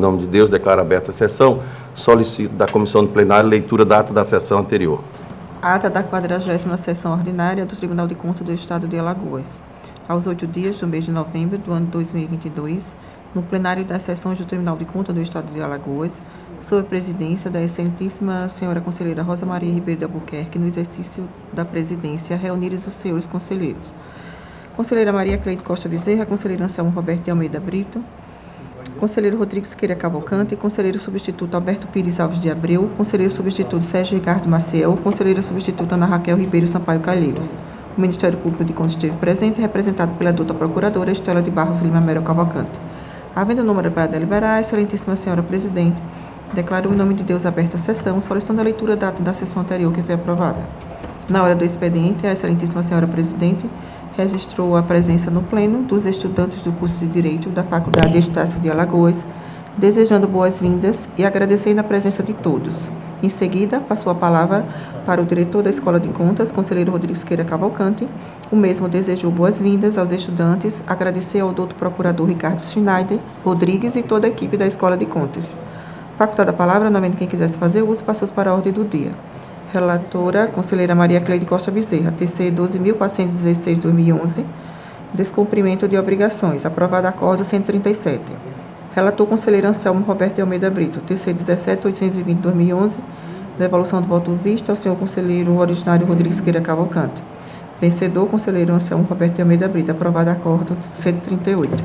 nome de Deus, declaro aberta a sessão. Solicito da comissão do plenário leitura da ata da sessão anterior. Ata da 40ª sessão ordinária do Tribunal de Contas do Estado de Alagoas. Aos 8 dias do mês de novembro do ano 2022, no plenário das sessões do Tribunal de Contas do Estado de Alagoas, sob a presidência da excelentíssima senhora conselheira Rosa Maria Ribeiro de Albuquerque, no exercício da presidência, reunidos os senhores conselheiros. Conselheira Maria Cleide Costa Bezerra, conselheiro Anselmo Roberto de Almeida Brito, conselheiro Rodrigo Siqueira Cavalcante, conselheiro substituto Alberto Pires Alves de Abreu, conselheiro substituto Sérgio Ricardo Maciel, conselheira substituta Ana Raquel Ribeiro Sampaio Calheiros. O Ministério Público de Contas esteve presente, representado pela doutora procuradora Estela de Barros Lima Melo Cavalcante. Havendo número para deliberar, a excelentíssima senhora presidente declarou em nome de Deus aberta a sessão, solicitando a leitura da ata da sessão anterior que foi aprovada. Na hora do expediente, a excelentíssima senhora presidente registrou a presença no pleno dos estudantes do curso de Direito da Faculdade Estácio de Alagoas, desejando boas-vindas e agradecendo a presença de todos. Em seguida, passou a palavra para o diretor da Escola de Contas, conselheiro Rodrigo Siqueira Cavalcante. O mesmo desejou boas-vindas aos estudantes, agradeceu ao doutor procurador Ricardo Schneider Rodrigues e toda a equipe da Escola de Contas. Facultada a palavra, novamente quem quisesse fazer uso, passou para a ordem do dia. Relatora, conselheira Maria Cleide Costa Bezerra, TC 12.416/2011, descumprimento de obrigações, aprovado acordo 137. Relator, conselheiro Anselmo Roberto de Almeida Brito, TC 17.820/2011, devolução do voto visto ao senhor conselheiro originário Rodrigues Siqueira Cavalcante. Vencedor, conselheiro Anselmo Roberto de Almeida Brito, aprovado acordo 138.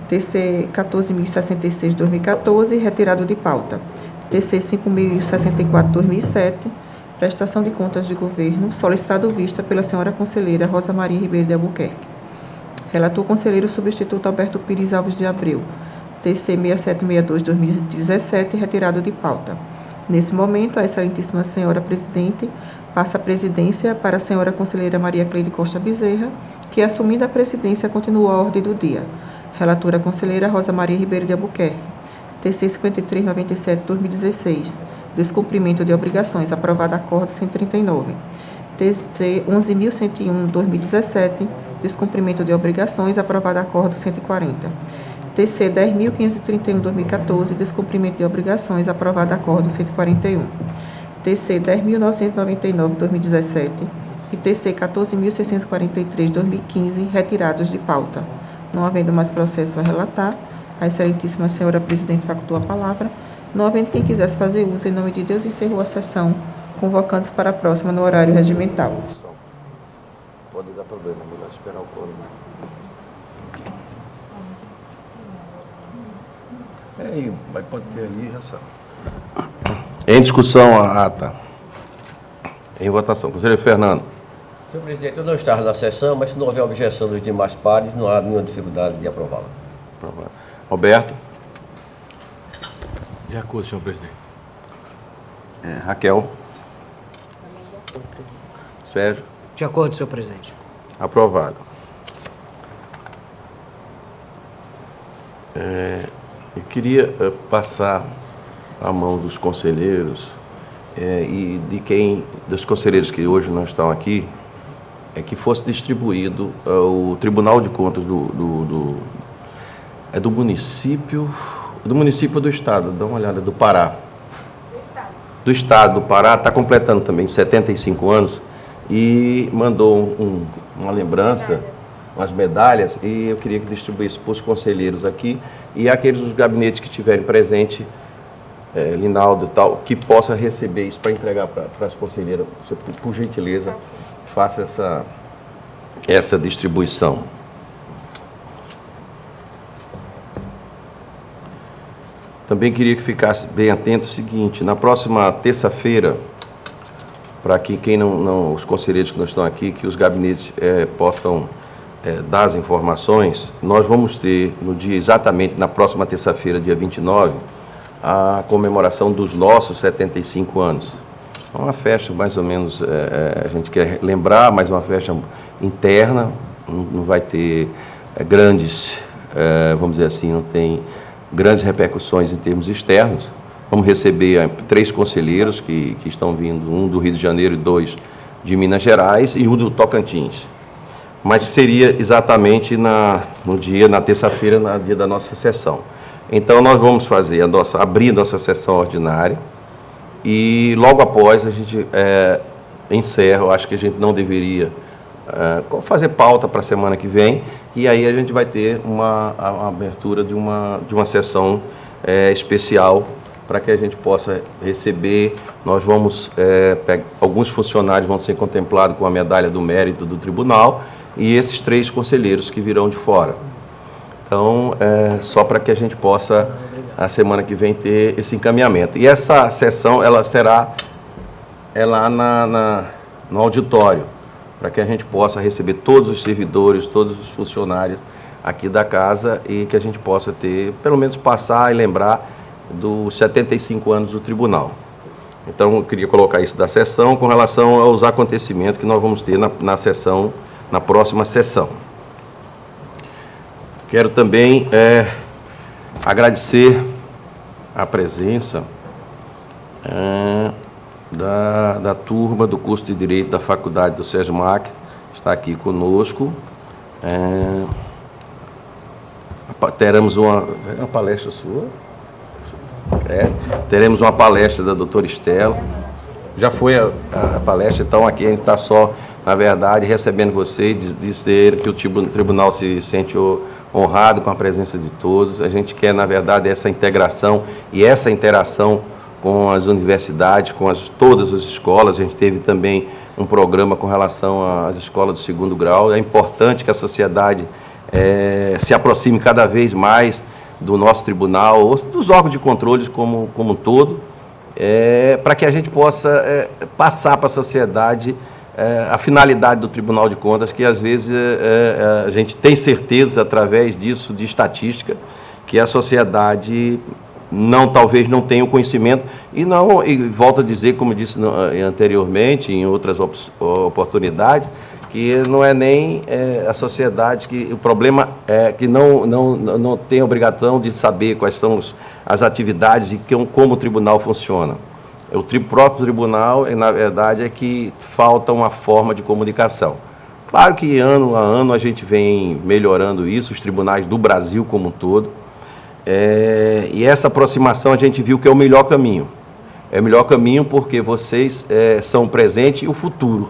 TC 14.066/2014, retirado de pauta. TC 5.064/2007, prestação de contas de governo, solicitado vista pela senhora conselheira Rosa Maria Ribeiro de Albuquerque. Relator, conselheiro substituto Alberto Pires Alves de Abreu, TC 6762/2017, retirado de pauta. Nesse momento, a excelentíssima senhora presidente passa a presidência para a senhora conselheira Maria Cleide Costa Bezerra, que, assumindo a presidência, continua a ordem do dia. Relatora, conselheira Rosa Maria Ribeiro de Albuquerque, TC 5397/2016, descumprimento de obrigações, aprovado acordo 139. TC 11.101/2017, descumprimento de obrigações, aprovado acordo 140. TC 10.531/2014, descumprimento de obrigações, aprovado acordo 141. TC 10.999/2017 e TC 14.643/2015, retirados de pauta. Não havendo mais processo a relatar, a excelentíssima senhora presidente facultou a palavra. Não havendo quem quisesse fazer uso, em nome de Deus, encerrou a sessão, convocando-se para a próxima no horário regimental. Pode dar problema, melhor esperar o quórum. Mas pode ter aí, já sabe. Em discussão a ata. Em votação. Conselheiro Fernando. Senhor presidente, eu não estava na sessão, mas se não houver objeção dos demais pares, não há nenhuma dificuldade de aprová-la. Roberto. De acordo, senhor presidente. Raquel. Sérgio. De acordo, senhor presidente. Aprovado. Eu queria passar a mão dos conselheiros e dos conselheiros que hoje não estão aqui, que fosse distribuído o Tribunal de Contas do município, do Estado, dá uma olhada, do Pará. Do Estado do Pará, está completando também 75 anos e mandou uma lembrança, umas medalhas, e eu queria que distribuísse para os conselheiros aqui e aqueles dos gabinetes que estiverem presentes, Linaldo e tal, que possa receber isso para entregar para as conselheiras. Você, por gentileza, faça essa distribuição. Também queria que ficasse bem atento ao seguinte: na próxima terça-feira, para que os conselheiros que não estão aqui, que os gabinetes possam dar as informações, nós vamos ter exatamente na próxima terça-feira, dia 29, a comemoração dos nossos 75 anos. É uma festa mais ou menos, a gente quer lembrar, mas uma festa interna, não vai ter grandes, vamos dizer assim, não tem grandes repercussões em termos externos. Vamos receber 3 conselheiros que estão vindo, um do Rio de Janeiro e 2 de Minas Gerais e um do Tocantins. Mas seria exatamente na terça-feira, no dia da nossa sessão. Então, nós vamos fazer abrir nossa sessão ordinária e logo após a gente encerra. Eu acho que a gente não deveria fazer pauta para a semana que vem, e aí a gente vai ter a abertura de uma sessão especial para que a gente possa receber. Nós vamos, alguns funcionários vão ser contemplados com a medalha do mérito do tribunal e esses 3 conselheiros que virão de fora. Então, só para que a gente possa, a semana que vem, ter esse encaminhamento. E essa sessão, ela será lá no auditório, para que a gente possa receber todos os servidores, todos os funcionários aqui da casa e que a gente possa ter, pelo menos passar e lembrar dos 75 anos do tribunal. Então, eu queria colocar isso da sessão com relação aos acontecimentos que nós vamos ter na próxima sessão. Quero também agradecer a presença da turma do curso de Direito da Faculdade do SESMAC, está aqui conosco. Teremos uma palestra sua. Teremos uma palestra da doutora Estela. Já foi a palestra, então aqui a gente está só, na verdade, recebendo vocês, dizer que o tribunal se sente honrado com a presença de todos. A gente quer, na verdade, essa integração e essa interação com as universidades, com todas as escolas. A gente teve também um programa com relação às escolas do 2º grau. É importante que a sociedade se aproxime cada vez mais do nosso tribunal, ou dos órgãos de controle como um todo, para que a gente possa passar para a sociedade a finalidade do Tribunal de Contas, que às vezes a gente tem certeza, através disso, de estatística, que a sociedade talvez não tenha o conhecimento, e volto a dizer, como disse anteriormente, em outras oportunidades, que não é nem a sociedade, que o problema é que não tem a obrigação de saber quais são as atividades e como o tribunal funciona. O próprio tribunal, na verdade, é que falta uma forma de comunicação. Claro que ano a ano a gente vem melhorando isso, os tribunais do Brasil como um todo, e essa aproximação a gente viu que é o melhor caminho. É o melhor caminho porque vocês são o presente e o futuro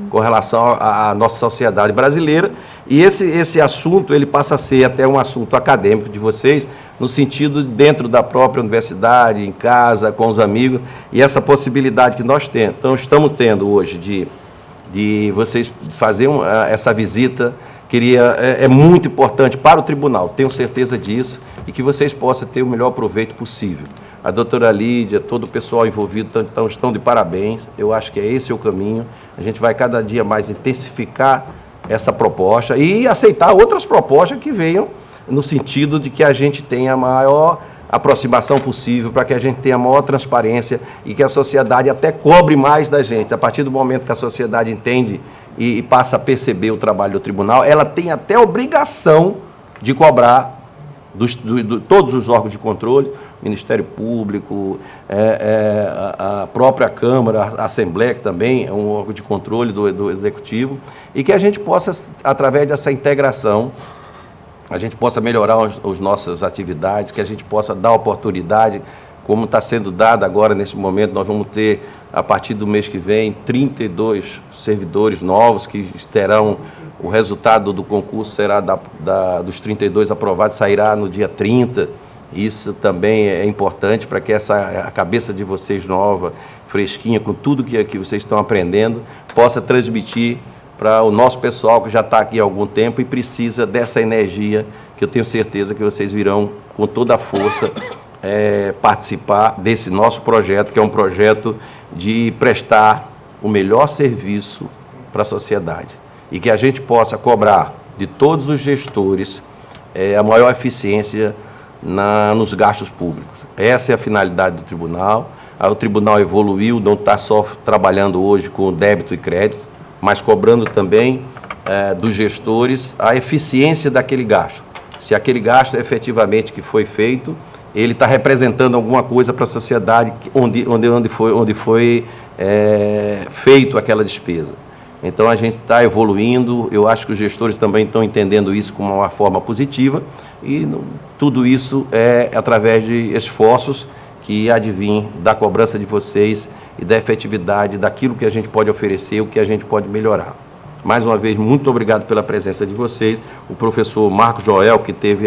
com relação à nossa sociedade brasileira, e esse assunto ele passa a ser até um assunto acadêmico de vocês, no sentido dentro da própria universidade, em casa, com os amigos, e essa possibilidade que nós temos. Então, estamos tendo hoje de vocês fazerem essa visita, é muito importante para o tribunal, tenho certeza disso, e que vocês possam ter o melhor proveito possível. A doutora Lídia, todo o pessoal envolvido estão de parabéns. Eu acho que esse é o caminho. A gente vai cada dia mais intensificar essa proposta e aceitar outras propostas que venham no sentido de que a gente tenha a maior aproximação possível, para que a gente tenha a maior transparência e que a sociedade até cobre mais da gente. A partir do momento que a sociedade entende e passa a perceber o trabalho do tribunal, ela tem até a obrigação de cobrar todos os órgãos de controle, Ministério Público, a própria Câmara, a Assembleia, que também é um órgão de controle do Executivo, e que a gente possa, através dessa integração, a gente possa melhorar as nossas atividades, que a gente possa dar oportunidade, como está sendo dada agora nesse momento. Nós vamos ter, a partir do mês que vem, 32 servidores novos que terão. O resultado do concurso será dos 32 aprovados, sairá no dia 30. Isso também é importante para que a cabeça de vocês nova, fresquinha, com tudo que vocês estão aprendendo, possa transmitir para o nosso pessoal que já está aqui há algum tempo e precisa dessa energia, que eu tenho certeza que vocês virão com toda a força participar desse nosso projeto, que é um projeto de prestar o melhor serviço para a sociedade. E que a gente possa cobrar de todos os gestores a maior eficiência nos gastos públicos. Essa é a finalidade do tribunal. O tribunal evoluiu, não está só trabalhando hoje com débito e crédito, mas cobrando também dos gestores a eficiência daquele gasto. Se aquele gasto efetivamente que foi feito, ele está representando alguma coisa para a sociedade onde foi feito aquela despesa. Então, a gente está evoluindo, eu acho que os gestores também estão entendendo isso como uma forma positiva e tudo isso é através de esforços que advêm da cobrança de vocês e da efetividade daquilo que a gente pode oferecer, o que a gente pode melhorar. Mais uma vez, muito obrigado pela presença de vocês. O professor Marcos Joel,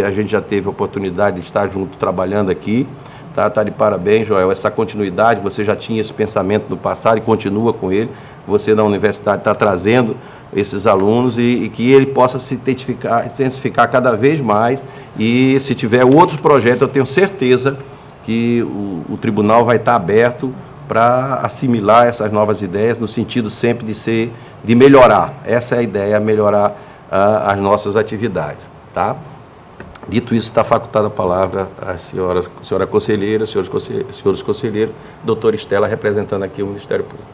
a gente já teve a oportunidade de estar junto trabalhando aqui. Tá de parabéns, Joel. Essa continuidade, você já tinha esse pensamento no passado e continua com ele. Você na universidade está trazendo esses alunos e que ele possa se intensificar cada vez mais. E se tiver outros projetos, eu tenho certeza que o tribunal vai estar aberto para assimilar essas novas ideias, no sentido sempre de melhorar. Essa é a ideia, melhorar as nossas atividades. Tá? Dito isso, está facultada a palavra à senhora conselheira, senhores conselheiros, doutora Estela, representando aqui o Ministério Público.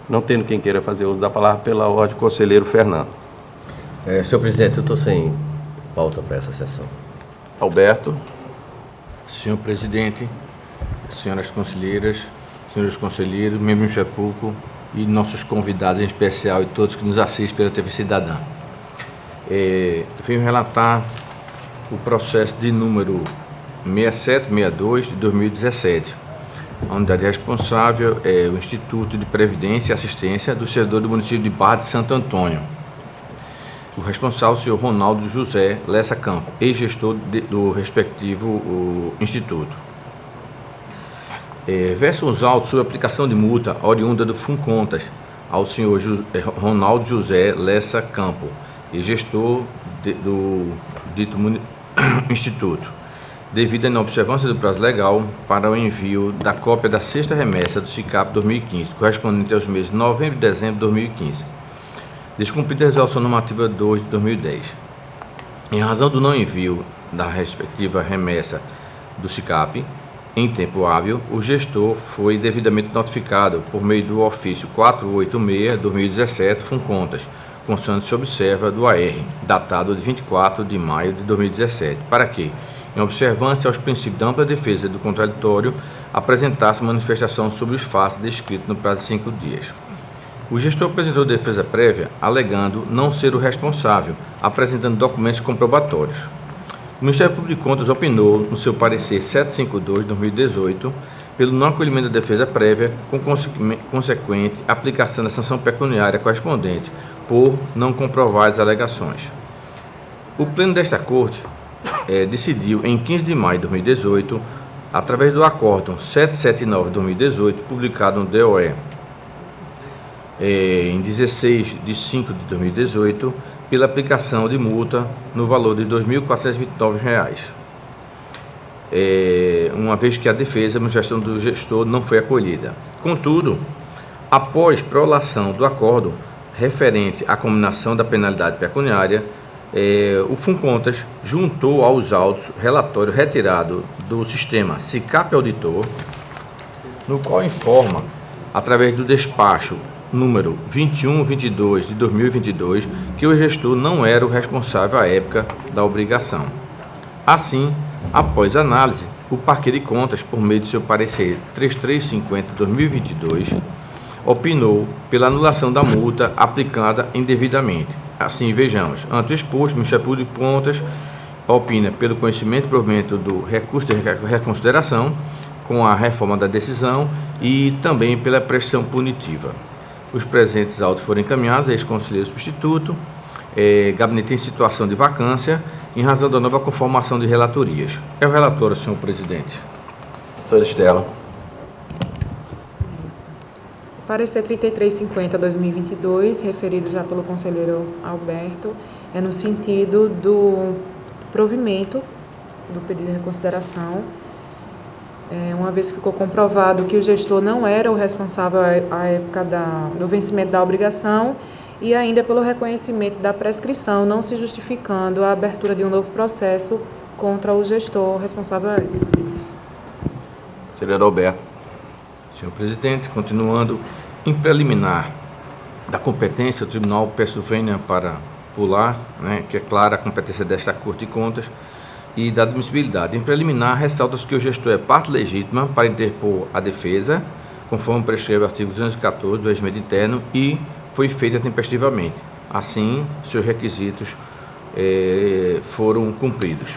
Não tendo quem queira fazer uso da palavra, pela ordem, conselheiro Fernando. Senhor presidente, eu estou sem pauta para essa sessão. Alberto. Senhor presidente, senhoras conselheiras, senhores conselheiros, membros do Ministério Público e nossos convidados em especial e todos que nos assistem pela TV Cidadã. Venho relatar o processo de número 6762 de 2017. A unidade responsável é o Instituto de Previdência e Assistência do Servidor do município de Barra de Santo Antônio. O responsável é o senhor Ronaldo José Lessa Campo, ex-gestor do respectivo instituto. Versam os autos sobre aplicação de multa oriunda do FUNCONTAS ao senhor Ronaldo José Lessa Campo, e gestor do dito instituto, devido à inobservância do prazo legal para o envio da cópia da sexta remessa do SICAP 2015, correspondente aos meses de novembro e dezembro de 2015, descumprida a resolução normativa 2 de 2010. Em razão do não envio da respectiva remessa do SICAP em tempo hábil, o gestor foi devidamente notificado por meio do ofício 486/2017 FUNCONTAS, constante se observa do AR, datado de 24 de maio de 2017, para que, em observância aos princípios da ampla defesa do contraditório, apresentasse manifestação sobre os fatos descritos no prazo de 5 dias. O gestor apresentou defesa prévia, alegando não ser o responsável, apresentando documentos comprobatórios. O Ministério Público de Contas opinou, no seu parecer 752/2018, pelo não acolhimento da defesa prévia, com consequente aplicação da sanção pecuniária correspondente, por não comprovar as alegações. O Pleno desta Corte decidiu, em 15 de maio de 2018, através do Acórdão 779/2018, publicado no DOE em 16 de 5 de 2018, pela aplicação de multa no valor de R$ 2.429, uma vez que a defesa, a manifestação do gestor, não foi acolhida. Contudo, após prolação do acórdão referente à combinação da penalidade pecuniária, o FUNCONTAS juntou aos autos relatório retirado do sistema SICAP Auditor, no qual informa, através do despacho número 2122 de 2022, que o gestor não era o responsável à época da obrigação. Assim, após análise, o Parquet de Contas, por meio de seu parecer 3350/2022, opinou pela anulação da multa aplicada indevidamente. Assim, vejamos, ante o exposto, o Ministério Público de Contas opina pelo conhecimento e provimento do recurso de reconsideração com a reforma da decisão e também pela pressão punitiva. Os presentes autos foram encaminhados a ex-conselheiro substituto, gabinete em situação de vacância, em razão da nova conformação de relatorias. É o relator, senhor presidente. Doutora Estela. Parecer 3350/2022, referido já pelo conselheiro Alberto, é no sentido do provimento do pedido de reconsideração, uma vez que ficou comprovado que o gestor não era o responsável à época do vencimento da obrigação, e ainda pelo reconhecimento da prescrição, não se justificando a abertura de um novo processo contra o gestor responsável à época. Conselheiro Alberto. Senhor presidente, continuando, em preliminar da competência, o tribunal peço vênia para pular, que é clara a competência desta Corte de Contas, e da admissibilidade. Em preliminar, ressalta-se que o gestor é parte legítima para interpor a defesa, conforme prescreve o artigo 214 do regimento interno, e foi feita tempestivamente. Assim, seus requisitos foram cumpridos.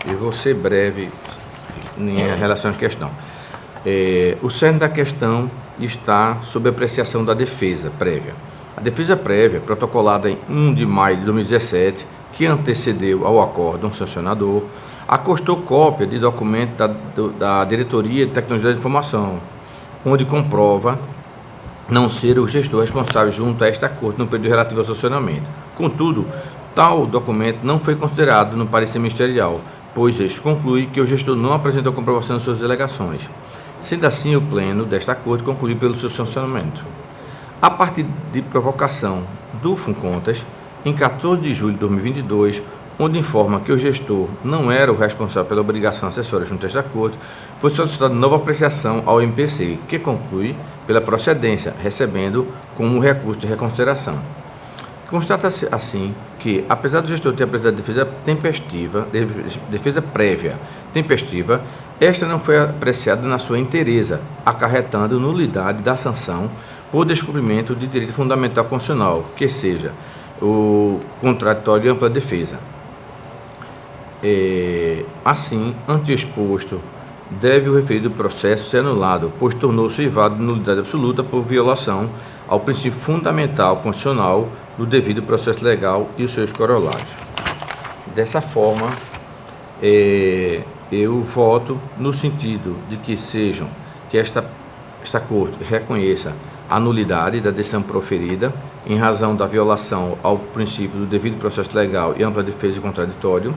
Eu vou ser breve em relação à questão. O cerne da questão está sob apreciação da defesa prévia. A defesa prévia, protocolada em 1 de maio de 2017, que antecedeu ao acórdão sancionador, acostou cópia de documento da Diretoria de Tecnologia da Informação, onde comprova não ser o gestor responsável junto a esta Corte no período relativo ao sancionamento. Contudo, tal documento não foi considerado no parecer ministerial, pois este conclui que o gestor não apresentou comprovação de suas alegações. Sendo assim, o Pleno desta Corte concluiu pelo seu sancionamento. A partir de provocação do FUNCONTAS, em 14 de julho de 2022, onde informa que o gestor não era o responsável pela obrigação acessória junto a esta Corte, foi solicitada nova apreciação ao MPC, que conclui pela procedência, recebendo como recurso de reconsideração. Constata-se assim que, apesar do gestor ter apresentado defesa prévia tempestiva, esta não foi apreciada na sua inteireza, acarretando nulidade da sanção por descumprimento de direito fundamental constitucional, que seja o contraditório e ampla defesa. Assim, ante o exposto, deve o referido processo ser anulado, pois tornou-se inválido de nulidade absoluta por violação ao princípio fundamental constitucional do devido processo legal e os seus corolários. Dessa forma, eu voto no sentido de que esta Corte reconheça a nulidade da decisão proferida em razão da violação ao princípio do devido processo legal e ampla defesa e contraditório,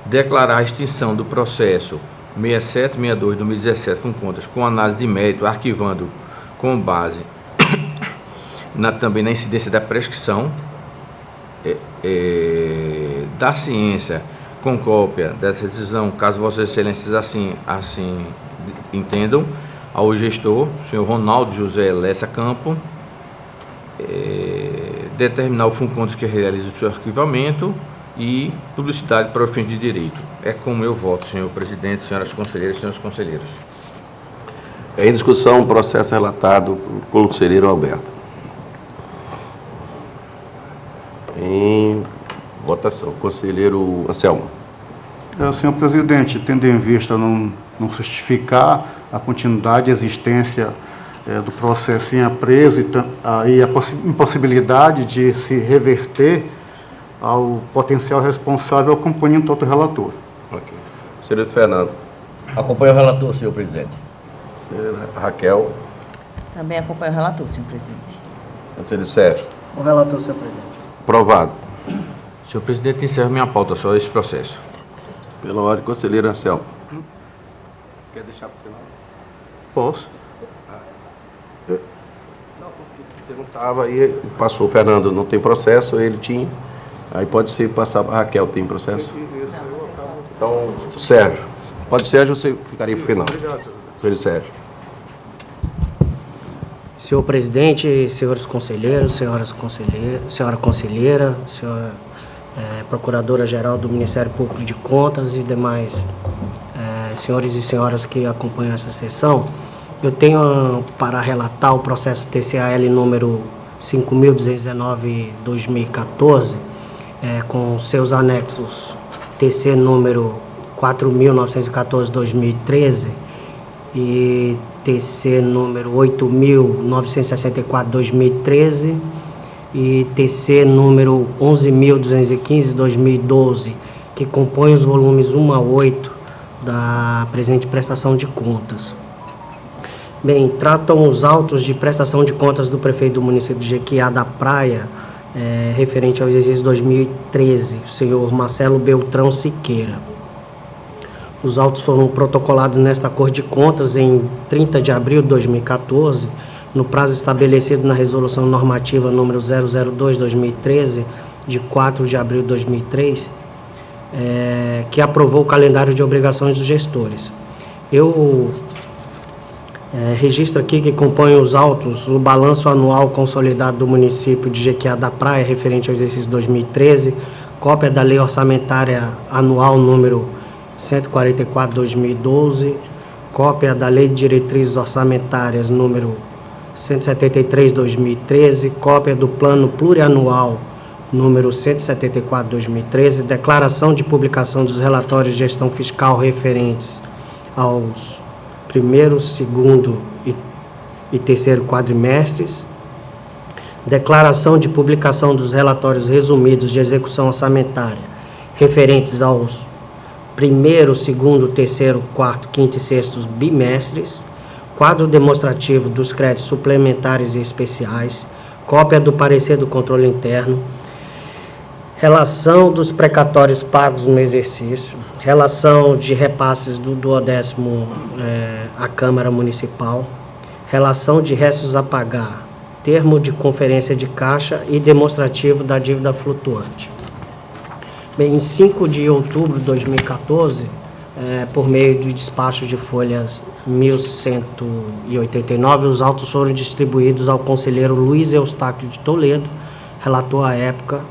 declarar a extinção do processo 6762 de 2017 FUNCONTAS com análise de mérito, arquivando com base também na incidência da prescrição da ciência com cópia dessa decisão, caso Vossas Excelências assim entendam, ao gestor, senhor Ronaldo José Lessa Campo, determinar o FUNCONTAS que realize o seu arquivamento e publicidade para o fim de direito. É como eu voto, senhor presidente, senhoras conselheiras e senhores conselheiros. Em discussão, o processo relatado pelo conselheiro Alberto. Em votação, conselheiro Anselmo. Senhor presidente, tendo em vista não justificar a continuidade e existência do processo em apreso e a impossibilidade de se reverter ao potencial responsável, acompanho o todo relator. Ok. Conselheiro Fernando. Acompanho o relator, senhor presidente. Raquel. Também acompanho o relator, senhor presidente. Conselheiro Sérgio. O relator, senhor presidente. Aprovado. Senhor presidente, encerro minha pauta, só esse processo. Pela ordem, conselheiro Anselmo. Quer deixar para o final? Posso? Não, porque você não estava aí, passou o Fernando, não tem processo, ele tinha. Aí pode ser passar para a Raquel, tem processo? Então, Sérgio. Pode ser, Sérgio, você ficaria para o final. Conselheiro Sérgio. Senhor presidente, senhores conselheiros, senhora conselheira, senhora procuradora-geral do Ministério Público de Contas e demais senhores e senhoras que acompanham essa sessão, eu tenho para relatar o processo TCAL número 5.219/2014, com seus anexos TC número 4.914/2013 e TC número 8.964/2013 e TC número 11.215/2012, que compõem os volumes 1 a 8 da presente prestação de contas. Bem, tratam os autos de prestação de contas do prefeito do município de Jequiá da Praia, referente ao exercício 2013, o senhor Marcelo Beltrão Siqueira. Os autos foram protocolados nesta Corte de Contas em 30 de abril de 2014, no prazo estabelecido na Resolução Normativa número 002/2013, de 4 de abril de 2003, que aprovou o calendário de obrigações dos gestores. Eu registro aqui que compõe os autos o balanço anual consolidado do município de Jequiá da Praia, referente ao exercício 2013, cópia da Lei Orçamentária Anual número 144/2012, cópia da Lei de Diretrizes Orçamentárias número 173/2013, cópia do Plano Plurianual número 174/2013, declaração de publicação dos relatórios de gestão fiscal referentes aos primeiro, segundo e terceiro quadrimestres, declaração de publicação dos relatórios resumidos de execução orçamentária referentes aos primeiro, segundo, terceiro, quarto, quinto e sexto bimestres, quadro demonstrativo dos créditos suplementares e especiais, cópia do parecer do controle interno, relação dos precatórios pagos no exercício, relação de repasses do 10º à Câmara Municipal, relação de restos a pagar, termo de conferência de caixa e demonstrativo da dívida flutuante. Bem, em 5 de outubro de 2014, por meio do despacho de folhas 1189, os autos foram distribuídos ao conselheiro Luiz Eustáquio de Toledo, relator à época,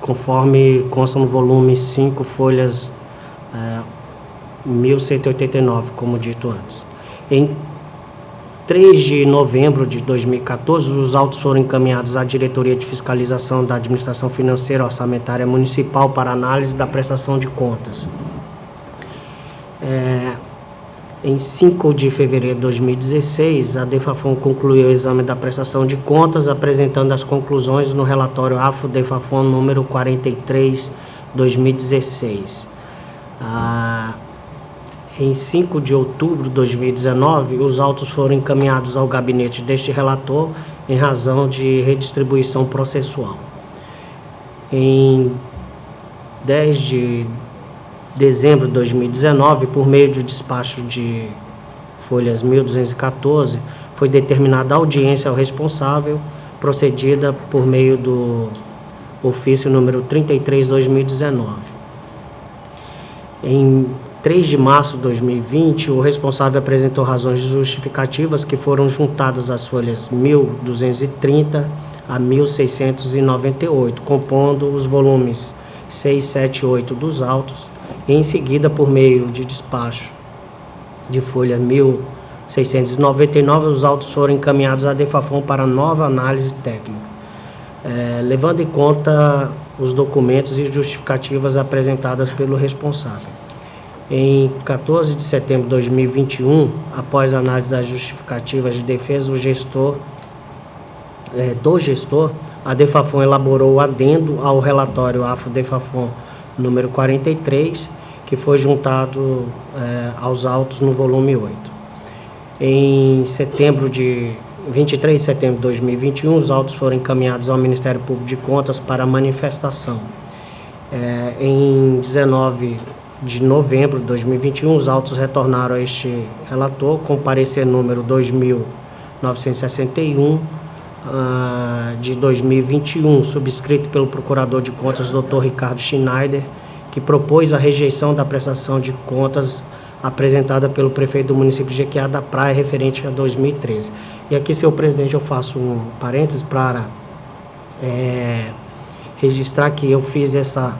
conforme consta no volume 5, folhas 1189, como dito antes. Em 3 de novembro de 2014, os autos foram encaminhados à Diretoria de Fiscalização da Administração Financeira Orçamentária Municipal para análise da prestação de contas. Em 5 de fevereiro de 2016, a DEFAFON concluiu o exame da prestação de contas, apresentando as conclusões no relatório AFO-DEFAFON número 43/2016. Em 5 de outubro de 2019, os autos foram encaminhados ao gabinete deste relator em razão de redistribuição processual. Em 10 de dezembro de 2019, por meio do despacho de folhas 1214, foi determinada audiência ao responsável, procedida por meio do ofício número 33/2019. Em 3 de março de 2020, o responsável apresentou razões justificativas que foram juntadas às folhas 1230 a 1698, compondo os volumes 6, 7 e 8 dos autos, e em seguida, por meio de despacho de folha 1699, os autos foram encaminhados à DEFAFON para nova análise técnica, levando em conta os documentos e justificativas apresentadas pelo responsável. Em 14 de setembro de 2021, após a análise das justificativas de defesa do gestor, a DEFAFON elaborou o adendo ao relatório AFO-DEFAFON número 43, que foi juntado aos autos no volume 8. Em 23 de setembro de 2021, os autos foram encaminhados ao Ministério Público de Contas para manifestação. Em 19 de novembro de 2021, os autos retornaram a este relator com parecer número 2961 de 2021, subscrito pelo Procurador de Contas, Dr. Ricardo Schneider, que propôs a rejeição da prestação de contas apresentada pelo prefeito do município de Jequiá da Praia, referente a 2013. E aqui, senhor presidente, eu faço um parênteses para registrar que eu fiz essa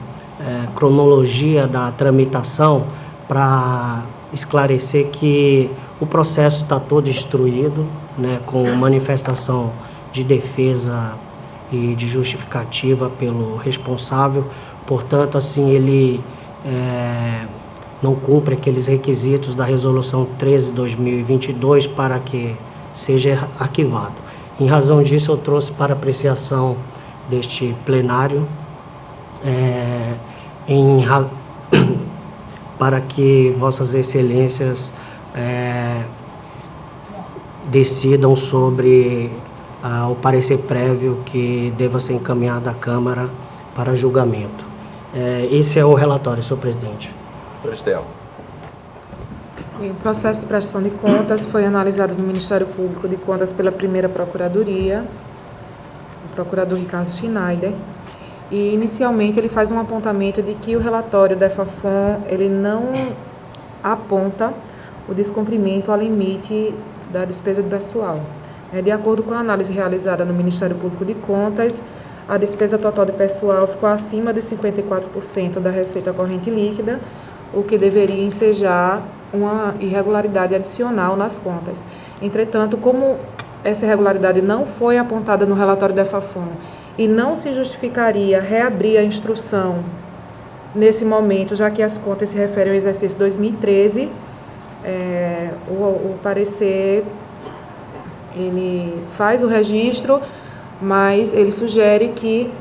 cronologia da tramitação para esclarecer que o processo está todo instruído, né, com manifestação de defesa e de justificativa pelo responsável. Portanto, assim, ele não cumpre aqueles requisitos da Resolução 13/2022 para que seja arquivado. Em razão disso, eu trouxe para apreciação deste plenário para que vossas excelências decidam sobre o parecer prévio que deva ser encaminhado à Câmara para julgamento. Esse é o relatório, senhor presidente. Prestel. O processo de prestação de contas foi analisado no Ministério Público de Contas pela primeira Procuradoria, o procurador Ricardo Schneider, e inicialmente ele faz um apontamento de que o relatório da DEFAFON ele não aponta o descumprimento ao limite da despesa pessoal. De acordo com a análise realizada no Ministério Público de Contas, a despesa total de pessoal ficou acima de 54% da receita corrente líquida, o que deveria ensejar uma irregularidade adicional nas contas. Entretanto, como essa irregularidade não foi apontada no relatório da EFAFON e não se justificaria reabrir a instrução nesse momento, já que as contas se referem ao exercício 2013, o parecer ele faz o registro, mas ele sugere que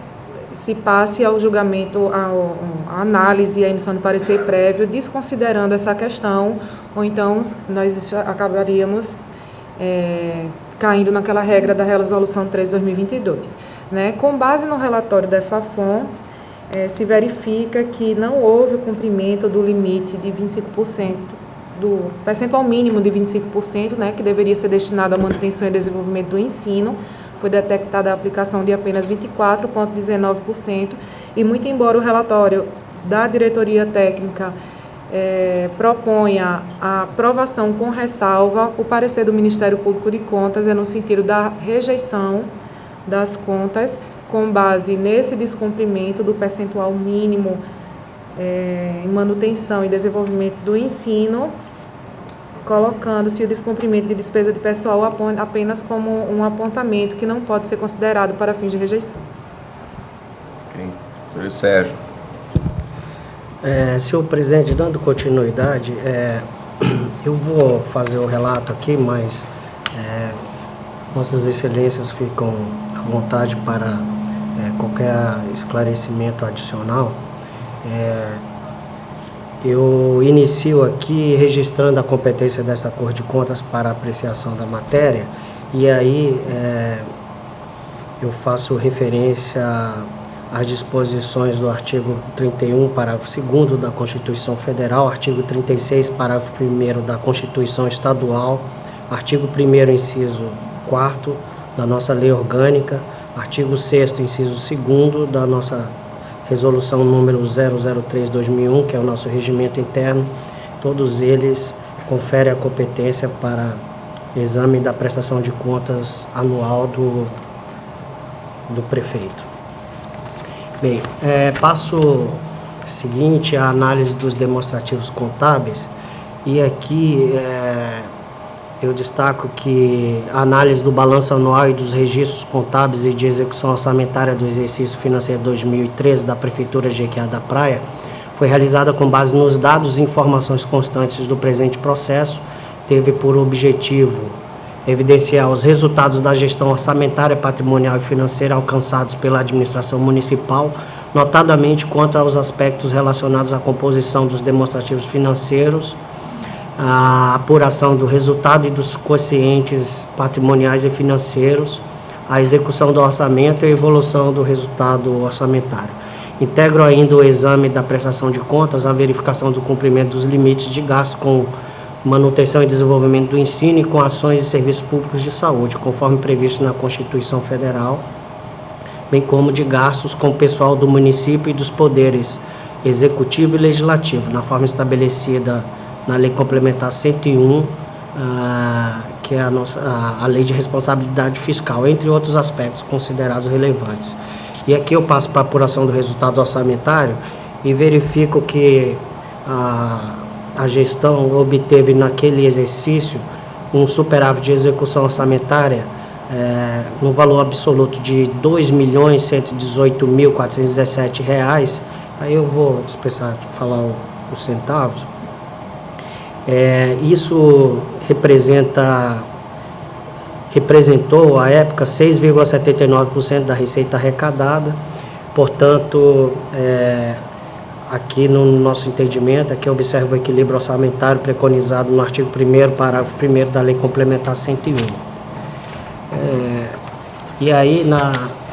se passe ao julgamento, a análise e a emissão de parecer prévio, desconsiderando essa questão, ou então nós acabaríamos caindo naquela regra da Resolução 3 de 2022. Né? Com base no relatório da EFAFON, se verifica que não houve o cumprimento do limite de 25%, do percentual mínimo de 25%, né, que deveria ser destinado à manutenção e desenvolvimento do ensino. Foi detectada a aplicação de apenas 24,19%, e muito embora o relatório da diretoria técnica proponha a aprovação com ressalva, o parecer do Ministério Público de Contas é no sentido da rejeição das contas, com base nesse descumprimento do percentual mínimo em manutenção e desenvolvimento do ensino, colocando-se o descumprimento de despesa de pessoal apenas como um apontamento que não pode ser considerado para fins de rejeição. Ok. Doutor Sérgio. Senhor presidente, dando continuidade, eu vou fazer o relato aqui, mas Vossas Excelências ficam à vontade para qualquer esclarecimento adicional. Eu inicio aqui registrando a competência dessa Corte de Contas para apreciação da matéria, e aí eu faço referência às disposições do artigo 31, parágrafo 2º da Constituição Federal, artigo 36, parágrafo 1º da Constituição Estadual, artigo 1º, inciso 4º da nossa Lei Orgânica, artigo 6º, inciso 2º da nossa Resolução número 003/2001, que é o nosso regimento interno. Todos eles conferem a competência para exame da prestação de contas anual do prefeito. Bem, passo seguinte a análise dos demonstrativos contábeis, e aqui eu destaco que a análise do balanço anual e dos registros contábeis e de execução orçamentária do exercício financeiro 2013 da Prefeitura de Jequiá da Praia foi realizada com base nos dados e informações constantes do presente processo. Teve por objetivo evidenciar os resultados da gestão orçamentária, patrimonial e financeira alcançados pela administração municipal, notadamente quanto aos aspectos relacionados à composição dos demonstrativos financeiros, a apuração do resultado e dos quocientes patrimoniais e financeiros, a execução do orçamento e a evolução do resultado orçamentário. Integro ainda o exame da prestação de contas, a verificação do cumprimento dos limites de gasto com manutenção e desenvolvimento do ensino e com ações e serviços públicos de saúde, conforme previsto na Constituição Federal, bem como de gastos com o pessoal do município e dos poderes executivo e legislativo, na forma estabelecida na Lei Complementar 101, que é a Lei de Responsabilidade Fiscal, entre outros aspectos considerados relevantes. E aqui eu passo para a apuração do resultado orçamentário e verifico que a gestão obteve naquele exercício um superávit de execução orçamentária no valor absoluto de R$ 2.118.417. Aí eu vou falar os centavos. Isso representou à época 6,79% da receita arrecadada. Portanto, aqui no nosso entendimento, aqui observa o equilíbrio orçamentário preconizado no artigo 1º, parágrafo 1º da Lei Complementar 101. E aí,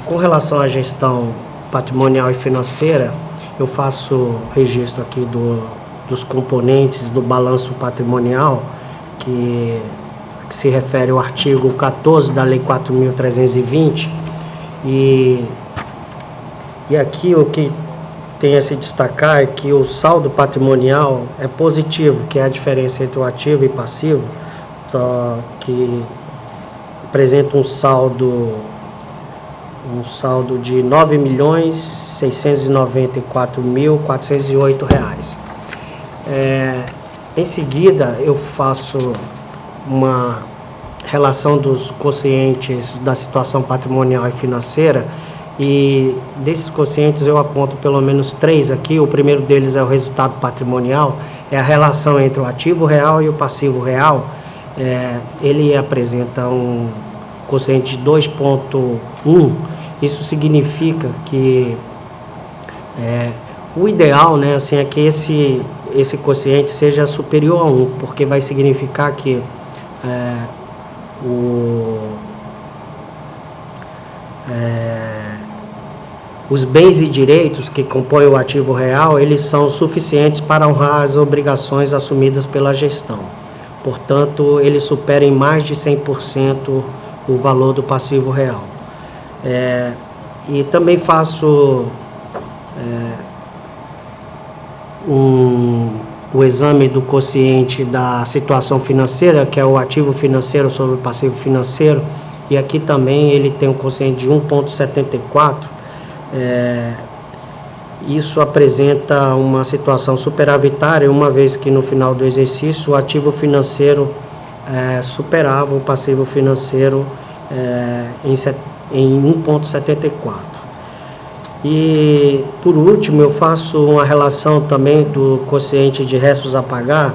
com relação à gestão patrimonial e financeira, eu faço registro aqui dos componentes do balanço patrimonial, que se refere ao artigo 14 da Lei 4.320, e aqui o que tem a se destacar é que o saldo patrimonial é positivo, que é a diferença entre o ativo e passivo, que apresenta um saldo de R$ 9.694.408. Em seguida, eu faço uma relação dos quocientes da situação patrimonial e financeira, e desses quocientes eu aponto pelo menos 3 aqui. O primeiro deles é o resultado patrimonial, é a relação entre o ativo real e o passivo real. Ele apresenta um quociente de 2,1. Isso significa que o ideal, né, assim, é que esse quociente seja superior a 1, porque vai significar que os bens e direitos que compõem o ativo real, eles são suficientes para honrar as obrigações assumidas pela gestão. Portanto, ele supera em mais de 100% o valor do passivo real. E também faço o exame do quociente da situação financeira, que é o ativo financeiro sobre o passivo financeiro, e aqui também ele tem um quociente de 1,74. Isso apresenta uma situação superavitária, uma vez que no final do exercício o ativo financeiro superava o passivo financeiro em 1,74. E, por último, eu faço uma relação também do quociente de restos a pagar,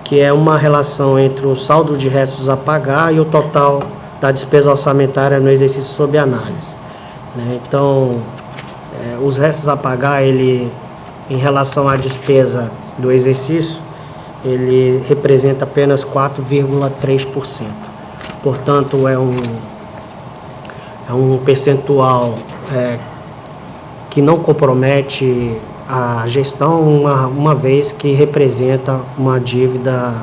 que é uma relação entre o saldo de restos a pagar e o total da despesa orçamentária no exercício sob análise. Então, os restos a pagar, ele, em relação à despesa do exercício, ele representa apenas 4,3%. Portanto, é um percentual que não compromete a gestão, uma vez que representa uma dívida,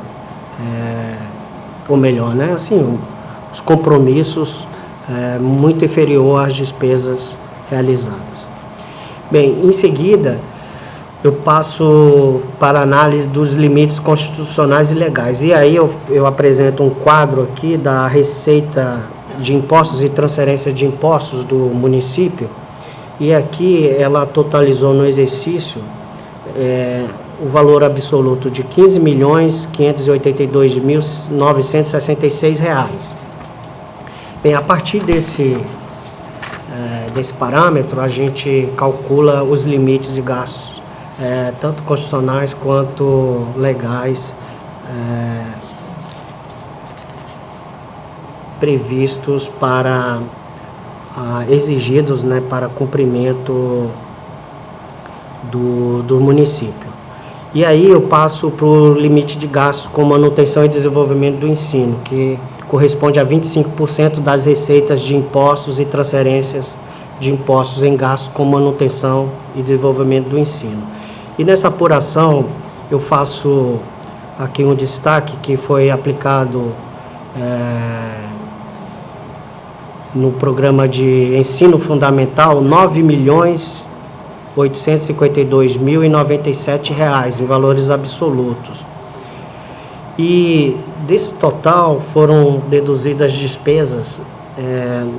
ou melhor, né, assim, os compromissos muito inferior às despesas realizadas. Bem, em seguida, eu passo para a análise dos limites constitucionais e legais. E aí eu apresento um quadro aqui da receita de impostos e transferência de impostos do município. E aqui ela totalizou no exercício o valor absoluto de R$ 15.582.966. Bem, a partir desse parâmetro, a gente calcula os limites de gastos, tanto constitucionais quanto legais, previstos para exigidos, né, para cumprimento do município. E aí eu passo para o limite de gastos com manutenção e desenvolvimento do ensino, que corresponde a 25% das receitas de impostos e transferências de impostos em gastos com manutenção e desenvolvimento do ensino. E nessa apuração eu faço aqui um destaque que foi aplicado no programa de ensino fundamental, R$ 9.852.097 em valores absolutos. E desse total foram deduzidas despesas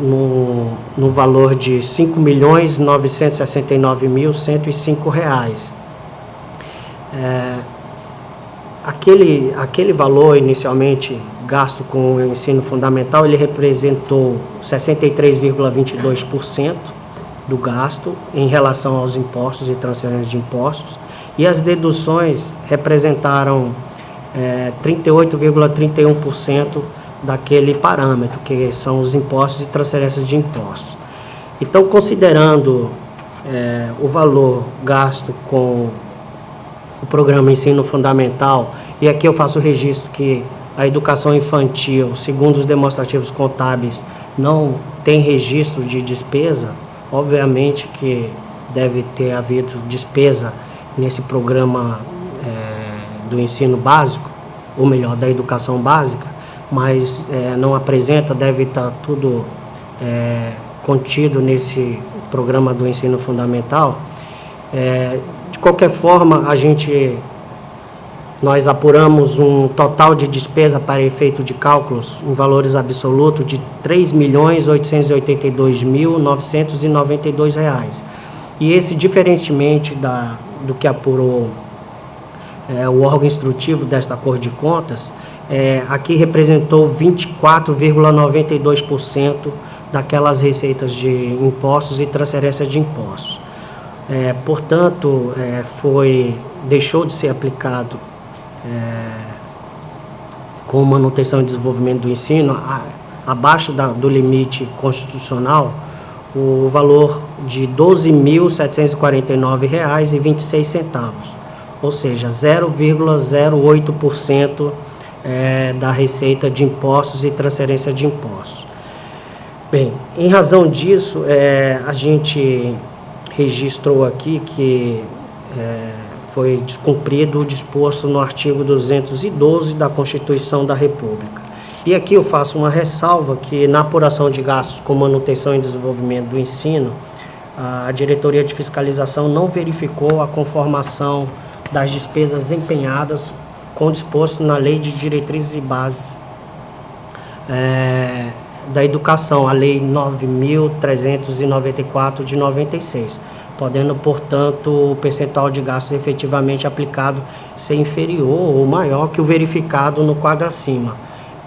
no valor de R$ 5.969.105. Aquele valor inicialmente gasto com o ensino fundamental, ele representou 63,22% do gasto em relação aos impostos e transferências de impostos, e as deduções representaram 38,31% daquele parâmetro, que são os impostos e transferências de impostos. Então, considerando o valor gasto com o programa Ensino Fundamental, e aqui eu faço o registro que a educação infantil, segundo os demonstrativos contábeis, não tem registro de despesa, obviamente que deve ter havido despesa nesse programa do ensino básico, ou melhor, da educação básica, mas não apresenta, deve estar tudo contido nesse programa do ensino fundamental. De qualquer forma, nós apuramos um total de despesa para efeito de cálculos em valores absolutos de R$ 3.882.992. E esse, diferentemente do que apurou o órgão instrutivo desta Corte de Contas, aqui representou 24,92% daquelas receitas de impostos e transferência de impostos. Portanto, deixou de ser aplicado com manutenção e desenvolvimento do ensino, abaixo do limite constitucional, o valor de R$ 12.749,26, ou seja, 0,08% da receita de impostos e transferência de impostos. Bem, em razão disso, a gente registrou aqui que foi descumprido o disposto no artigo 212 da Constituição da República. E aqui eu faço uma ressalva que na apuração de gastos com manutenção e desenvolvimento do ensino, a Diretoria de Fiscalização não verificou a conformação das despesas empenhadas com o disposto na Lei de Diretrizes e Bases da Educação, a Lei 9.394 de 96, podendo, portanto, o percentual de gastos efetivamente aplicado ser inferior ou maior que o verificado no quadro acima,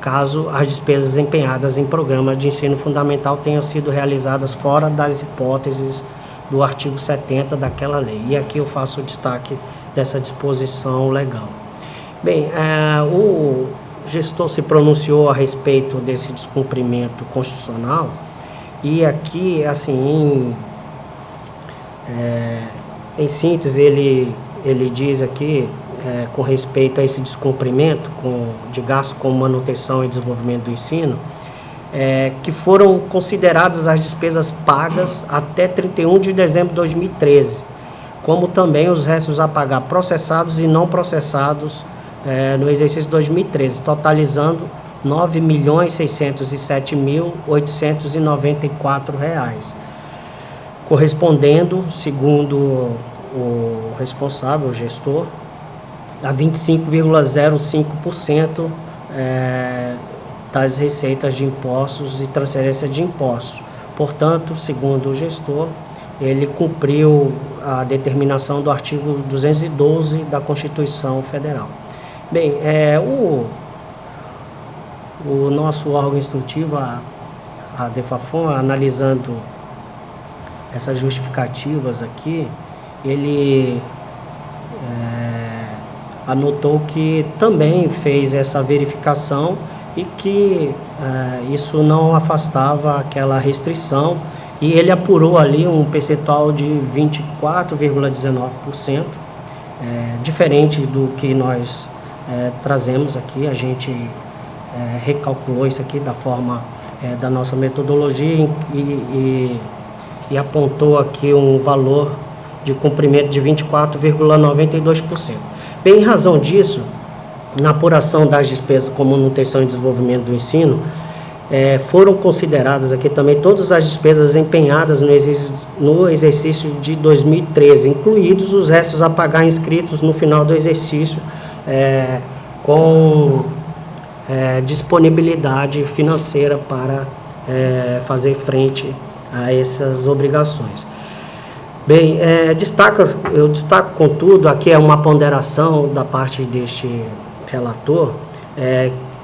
caso as despesas empenhadas em programas de ensino fundamental tenham sido realizadas fora das hipóteses do artigo 70 daquela lei. E aqui eu faço o destaque dessa disposição legal. Bem, o gestor se pronunciou a respeito desse descumprimento constitucional e aqui, assim, em síntese, ele diz aqui, com respeito a esse descumprimento de gasto com manutenção e desenvolvimento do ensino, que foram consideradas as despesas pagas até 31 de dezembro de 2013, como também os restos a pagar processados e não processados no exercício de 2013, totalizando R$ 9.607.894, correspondendo, segundo o responsável, o gestor, a 25,05% das receitas de impostos e transferência de impostos. Portanto, segundo o gestor, ele cumpriu a determinação do artigo 212 da Constituição Federal. Bem, o nosso órgão instrutivo, a DEFAFON, analisando essas justificativas aqui, ele anotou que também fez essa verificação e que isso não afastava aquela restrição, e ele apurou ali um percentual de 24,19%, diferente do que nós trazemos aqui. A gente recalculou isso aqui da forma da nossa metodologia e apontou aqui um valor de cumprimento de 24,92%. Bem, em razão disso, na apuração das despesas com manutenção e desenvolvimento do ensino, foram consideradas aqui também todas as despesas empenhadas no exercício de 2013, incluídos os restos a pagar inscritos no final do exercício, com disponibilidade financeira para fazer frente a essas obrigações. Bem, eu destaco, contudo, aqui é uma ponderação da parte deste relator,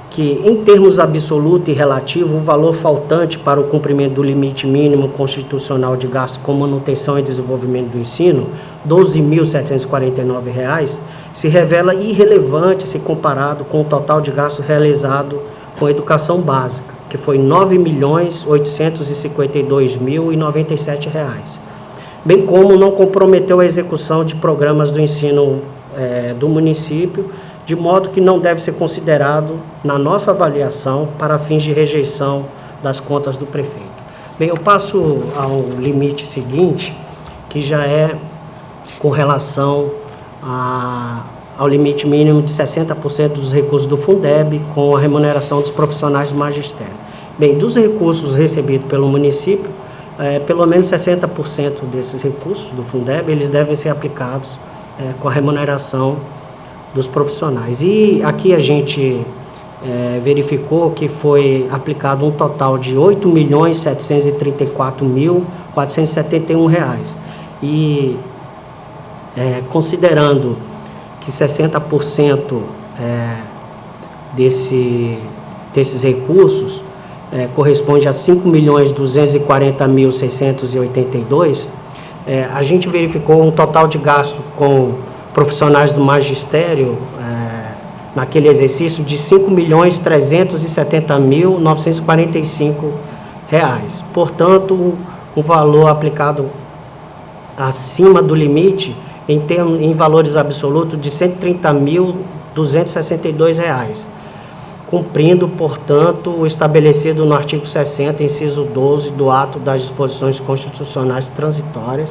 que, em termos absoluto e relativo, o valor faltante para o cumprimento do limite mínimo constitucional de gasto com manutenção e desenvolvimento do ensino, R$ 12.749, se revela irrelevante se comparado com o total de gasto realizado com a educação básica, que foi R$ 9.852.097, bem como não comprometeu a execução de programas do ensino do município, de modo que não deve ser considerado, na nossa avaliação, para fins de rejeição das contas do prefeito. Bem, eu passo ao limite seguinte, que já é com relação ao limite mínimo de 60% dos recursos do Fundeb com a remuneração dos profissionais do magistério. Bem, dos recursos recebidos pelo município, pelo menos 60% desses recursos do Fundeb, eles devem ser aplicados com a remuneração dos profissionais. E aqui a gente verificou que foi aplicado um total de R$ 8.734.471. E considerando que 60% desses recursos corresponde a 5.240.682, a gente verificou um total de gasto com profissionais do magistério naquele exercício de R$ 5.370.945. Portanto, um valor aplicado acima do limite em valores absolutos de R$ 130.262, cumprindo, portanto, o estabelecido no artigo 60, inciso 12 do ato das disposições constitucionais transitórias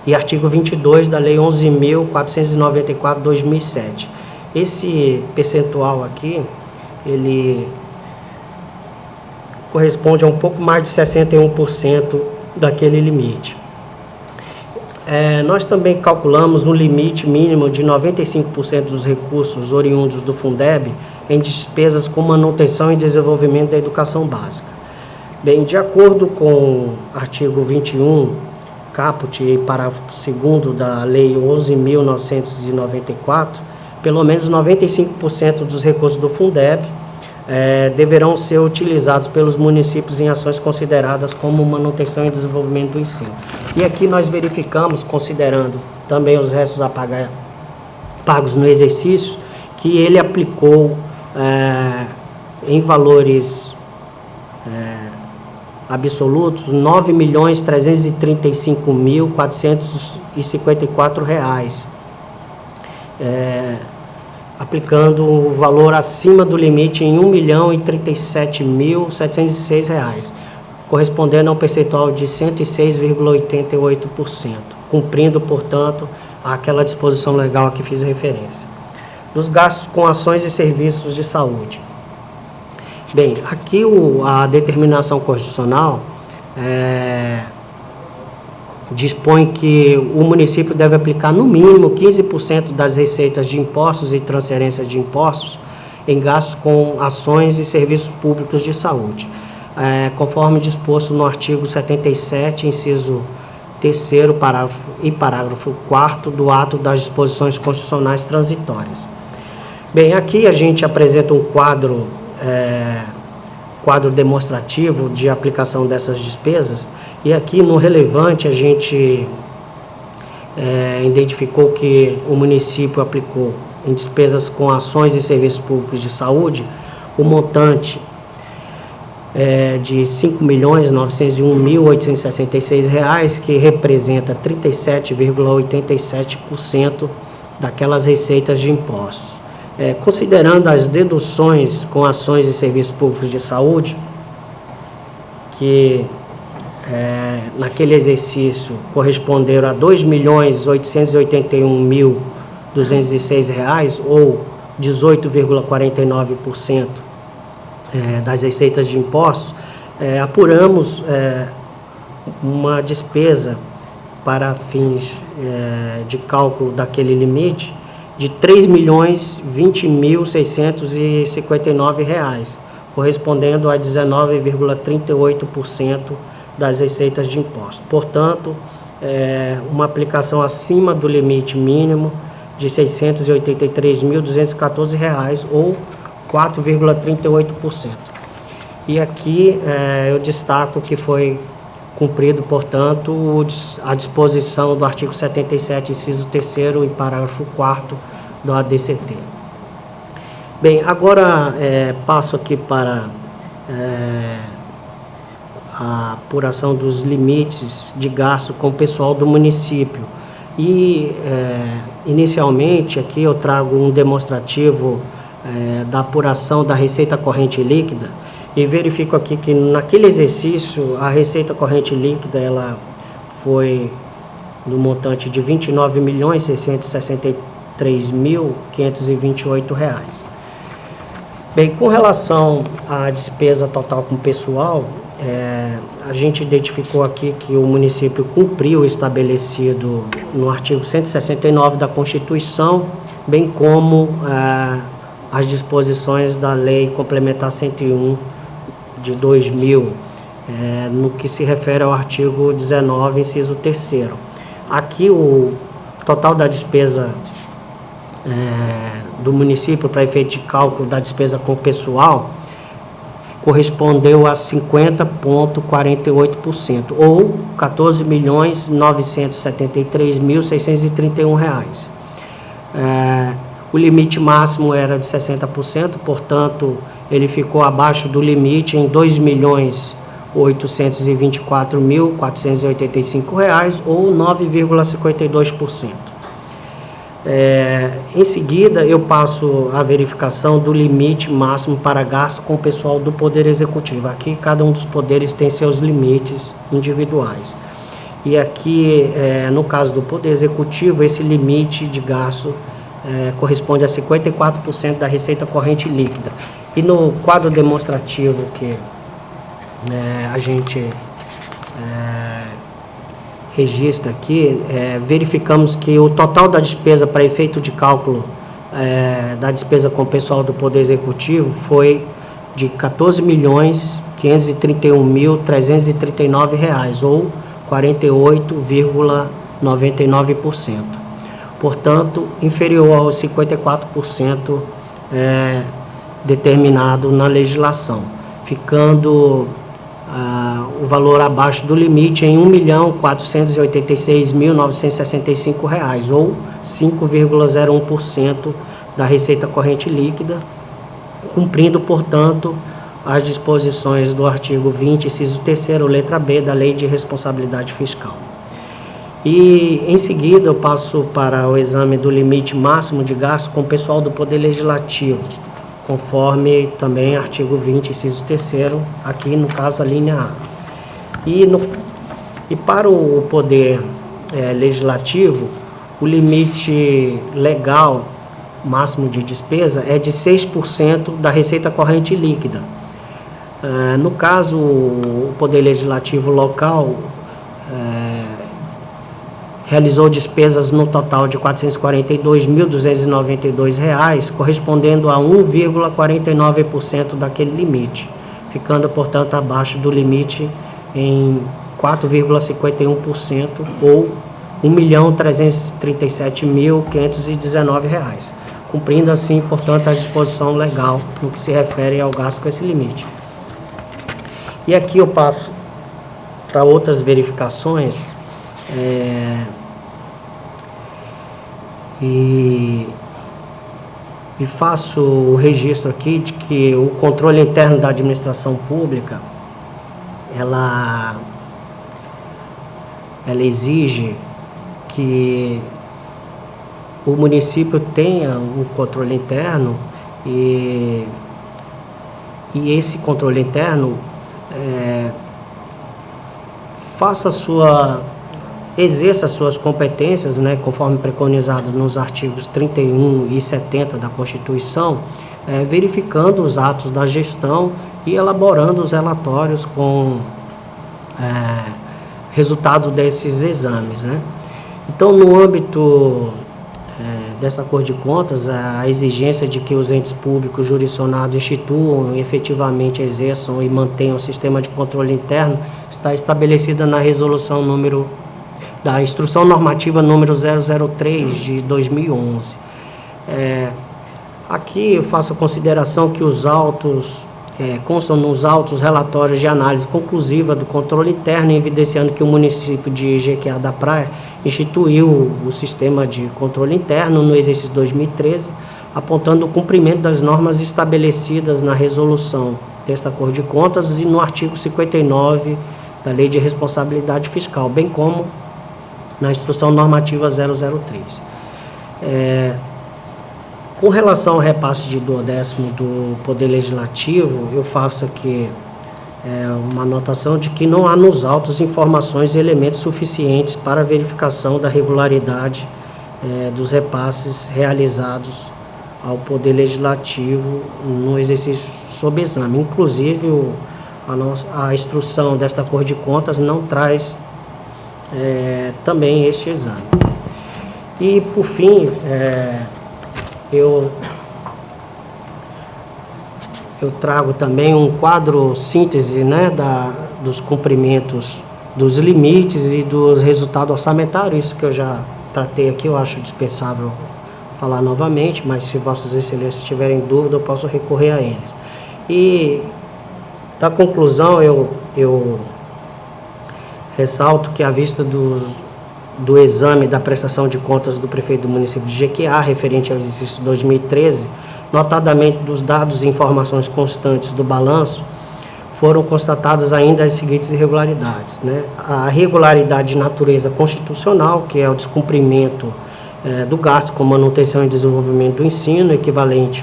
e artigo 22 da Lei 11.494/2007. Esse percentual aqui, ele corresponde a um pouco mais de 61% daquele limite. Nós também calculamos um limite mínimo de 95% dos recursos oriundos do Fundeb em despesas com manutenção e desenvolvimento da educação básica. Bem, de acordo com o artigo 21, caput e parágrafo 2º da Lei 11.994, pelo menos 95% dos recursos do Fundeb deverão ser utilizados pelos municípios em ações consideradas como manutenção e desenvolvimento do ensino. E aqui nós verificamos, considerando também os restos a pagar pagos no exercício, que ele aplicou em valores absolutos R$ 9.335.454, aplicando o valor acima do limite em R$ 1.037.706, correspondendo a um percentual de 106,88%, cumprindo, portanto, aquela disposição legal a que fiz referência. Dos gastos com ações e serviços de saúde. Bem, aqui a determinação constitucional dispõe que o município deve aplicar no mínimo 15% das receitas de impostos e transferências de impostos em gastos com ações e serviços públicos de saúde, conforme disposto no artigo 77, inciso 3º parágrafo 4º do ato das disposições constitucionais transitórias. Bem, aqui a gente apresenta um quadro demonstrativo de aplicação dessas despesas, e aqui no relevante a gente identificou que o município aplicou em despesas com ações e serviços públicos de saúde o montante de R$ 5.901.866, que representa 37,87% daquelas receitas de impostos. Considerando as deduções com ações e serviços públicos de saúde, que naquele exercício corresponderam a R$ 2.881.206, ou 18,49% das receitas de impostos, apuramos uma despesa para fins de cálculo daquele limite de R$ 3.020.659, correspondendo a 19,38% das receitas de impostos. Portanto, uma aplicação acima do limite mínimo de R$ 683.214, ou 4,38%. E aqui eu destaco que foi cumprido, portanto, a disposição do artigo 77, inciso 3º e parágrafo 4º do ADCT. Bem, agora passo aqui para a apuração dos limites de gasto com o pessoal do município. E, inicialmente, aqui eu trago um demonstrativo da apuração da receita corrente líquida, e verifico aqui que naquele exercício a receita corrente líquida ela foi no montante de R$ 29.663.528. Bem, com relação à despesa total com pessoal, a gente identificou aqui que o município cumpriu o estabelecido no artigo 169 da Constituição, bem como as disposições da Lei Complementar 101 de 2000, no que se refere ao artigo 19, inciso 3º. Aqui o total da despesa do município para efeito de cálculo da despesa com pessoal correspondeu a 50,48%, ou R$ 14.973.631. O limite máximo era de 60%, portanto, ele ficou abaixo do limite em R$ 2.824.485, ou 9,52%. Em seguida, eu passo a verificação do limite máximo para gasto com o pessoal do Poder Executivo. Aqui, cada um dos poderes tem seus limites individuais. E aqui, no caso do Poder Executivo, esse limite de gasto corresponde a 54% da receita corrente líquida. E no quadro demonstrativo que a gente registra aqui, verificamos que o total da despesa para efeito de cálculo da despesa com o pessoal do Poder Executivo foi de R$ 14.531.339, ou 48,99%. Portanto, inferior aos 54% determinado na legislação, ficando o valor abaixo do limite em R$ 1.486.965, ou 5,01% da receita corrente líquida, cumprindo, portanto, as disposições do artigo 20, inciso 3º, letra B, da Lei de Responsabilidade Fiscal. E, em seguida, eu passo para o exame do limite máximo de gasto com o pessoal do Poder Legislativo, conforme também artigo 20, inciso 3º, aqui no caso a linha A. E para o Poder Legislativo, o limite legal máximo de despesa é de 6% da receita corrente líquida. No caso, o Poder Legislativo local realizou despesas no total de R$ 442.292, correspondendo a 1,49% daquele limite, ficando, portanto, abaixo do limite em 4,51%, ou R$ 1.337.519, cumprindo assim, portanto, a disposição legal no que se refere ao gasto com esse limite. E aqui eu passo para outras verificações, e faço o registro aqui de que o controle interno da administração pública, ela exige que o município tenha um controle interno, e esse controle interno exerça suas competências, conforme preconizado nos artigos 31 e 70 da Constituição, verificando os atos da gestão e elaborando os relatórios com resultado desses exames, Então, no âmbito dessa Cor de Contas, a exigência de que os entes públicos jurisdicionados instituam, efetivamente exerçam e mantenham o sistema de controle interno está estabelecida na resolução da Instrução Normativa número 003 de 2011. Aqui eu faço a consideração que os autos constam nos autos relatórios de análise conclusiva do controle interno, evidenciando que o município de Jequiá da Praia instituiu o sistema de controle interno no exercício 2013, apontando o cumprimento das normas estabelecidas na resolução desta Cor de Contas e no artigo 59 da Lei de Responsabilidade Fiscal, bem como na Instrução Normativa 003. Com relação ao repasse de duodécimo do Poder Legislativo, eu faço aqui uma anotação de que não há nos autos informações e elementos suficientes para a verificação da regularidade dos repasses realizados ao Poder Legislativo no exercício sob exame. Inclusive, a instrução desta Cor de Contas não traz também este exame. E, por fim, eu trago também um quadro síntese dos cumprimentos dos limites e dos resultados orçamentários. Isso que eu já tratei aqui, eu acho dispensável falar novamente, mas se Vossas Excelências tiverem dúvida, eu posso recorrer a eles. E, da conclusão, eu ressalto que, à vista do exame da prestação de contas do prefeito do município de Jequiá, referente ao exercício 2013, notadamente dos dados e informações constantes do balanço, foram constatadas ainda as seguintes irregularidades, né? A irregularidade de natureza constitucional, que é o descumprimento do gasto com manutenção e desenvolvimento do ensino, equivalente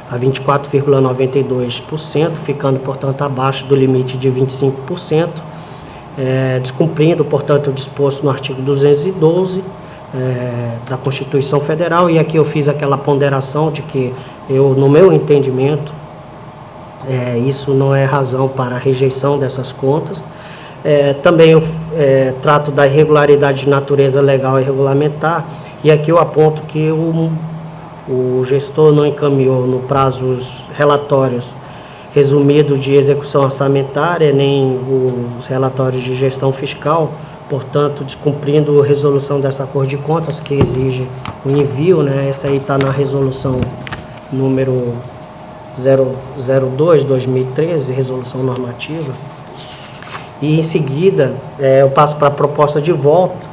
a 24,92%, ficando, portanto, abaixo do limite de 25%, descumprindo, portanto, o disposto no artigo 212 da Constituição Federal. E aqui eu fiz aquela ponderação de que no meu entendimento, isso não é razão para a rejeição dessas contas. Também eu trato da irregularidade de natureza legal e regulamentar, e aqui eu aponto que o gestor não encaminhou no prazo os relatórios resumidos de execução orçamentária, nem os relatórios de gestão fiscal, portanto, descumprindo a resolução dessa Corte de Contas, que exige o envio, né? Essa aí está na resolução número 002/2013, resolução normativa. E em seguida, eu passo para a proposta de volta,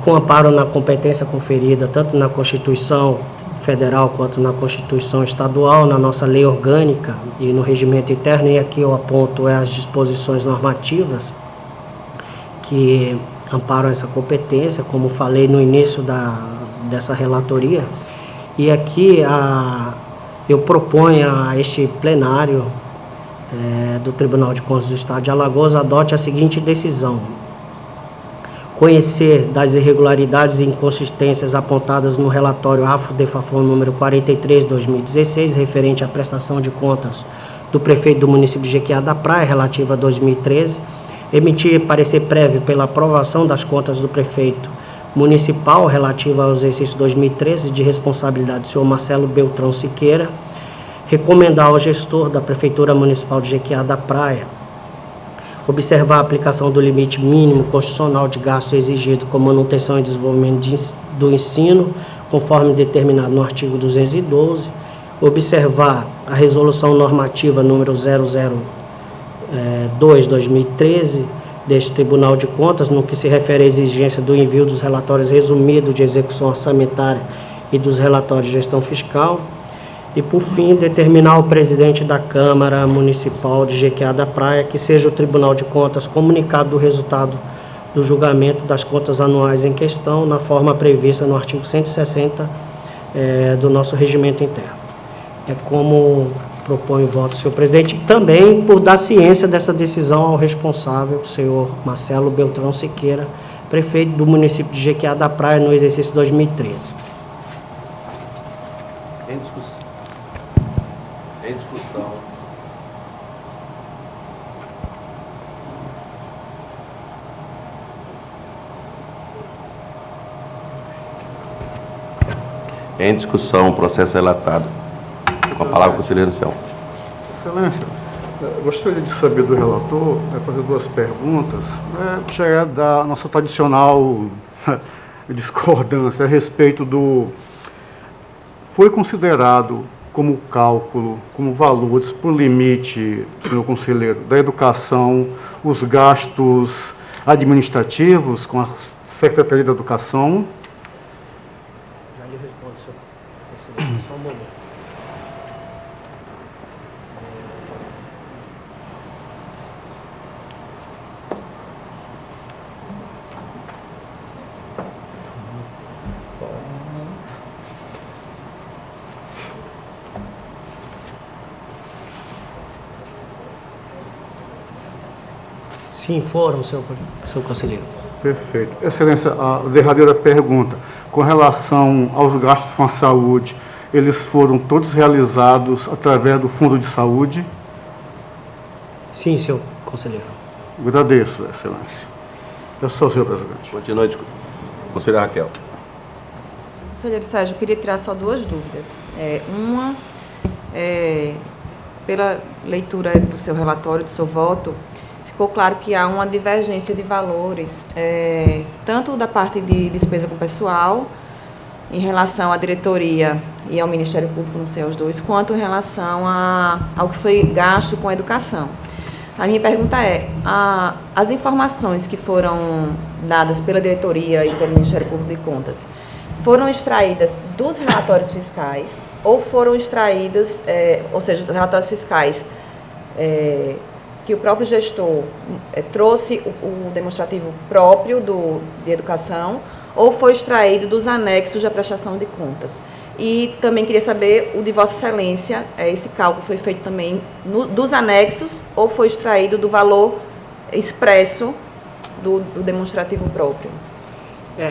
com amparo na competência conferida tanto na Constituição Federal quanto na Constituição Estadual, na nossa lei orgânica e no regimento interno. E aqui eu aponto as disposições normativas que amparam essa competência, como falei no início dessa relatoria. E aqui eu proponho a este plenário do Tribunal de Contas do Estado de Alagoas adote a seguinte decisão: conhecer das irregularidades e inconsistências apontadas no relatório AFO-DEFAFON número 43/2016, referente à prestação de contas do prefeito do município de Jequiá da Praia, relativa a 2013, emitir parecer prévio pela aprovação das contas do prefeito municipal relativa ao exercício 2013 de responsabilidade do senhor Marcelo Beltrão Siqueira, recomendar ao gestor da Prefeitura Municipal de Jequiá da Praia observar a aplicação do limite mínimo constitucional de gasto exigido com manutenção e desenvolvimento do ensino, conforme determinado no artigo 212, observar a resolução normativa número 002/2013 deste Tribunal de Contas, no que se refere à exigência do envio dos relatórios resumidos de execução orçamentária e dos relatórios de gestão fiscal. E, por fim, determinar ao presidente da Câmara Municipal de Jequiá da Praia que seja o Tribunal de Contas comunicado do resultado do julgamento das contas anuais em questão, na forma prevista no artigo 160 do nosso regimento interno. É como propõe o voto, senhor presidente, também por dar ciência dessa decisão ao responsável, o senhor Marcelo Beltrão Siqueira, prefeito do município de Jequiá da Praia, no exercício 2013. Em discussão. Em discussão. Em discussão, processo relatado. Com a palavra, conselheiro Céu. Excelência, gostaria de saber do relator, fazer duas perguntas. Já é da nossa tradicional discordância a respeito do... Foi considerado como cálculo, como valores por limite, senhor conselheiro, da educação, os gastos administrativos com a Secretaria da Educação? Já lhe respondo, senhor conselheiro, só um momento. Sim, foram, seu conselheiro. Perfeito. Excelência, a derradeira pergunta. Com relação aos gastos com a saúde, eles foram todos realizados através do Fundo de Saúde? Sim, senhor conselheiro. Agradeço, Excelência. É só, senhor presidente. Continue, conselheira Raquel. Conselheiro Sérgio, eu queria tirar só duas dúvidas. Uma, pela leitura do seu relatório, do seu voto, ficou claro que há uma divergência de valores, tanto da parte de despesa com pessoal, em relação à diretoria e ao Ministério Público, não sei aos dois, quanto em relação ao que foi gasto com a educação. A minha pergunta é, as informações que foram dadas pela diretoria e pelo Ministério Público de Contas foram extraídas dos relatórios fiscais ou foram extraídos, ou seja, dos relatórios fiscais que o próprio gestor trouxe o demonstrativo próprio de educação, ou foi extraído dos anexos da prestação de contas? E também queria saber o de Vossa Excelência, esse cálculo foi feito também dos anexos ou foi extraído do valor expresso do demonstrativo próprio?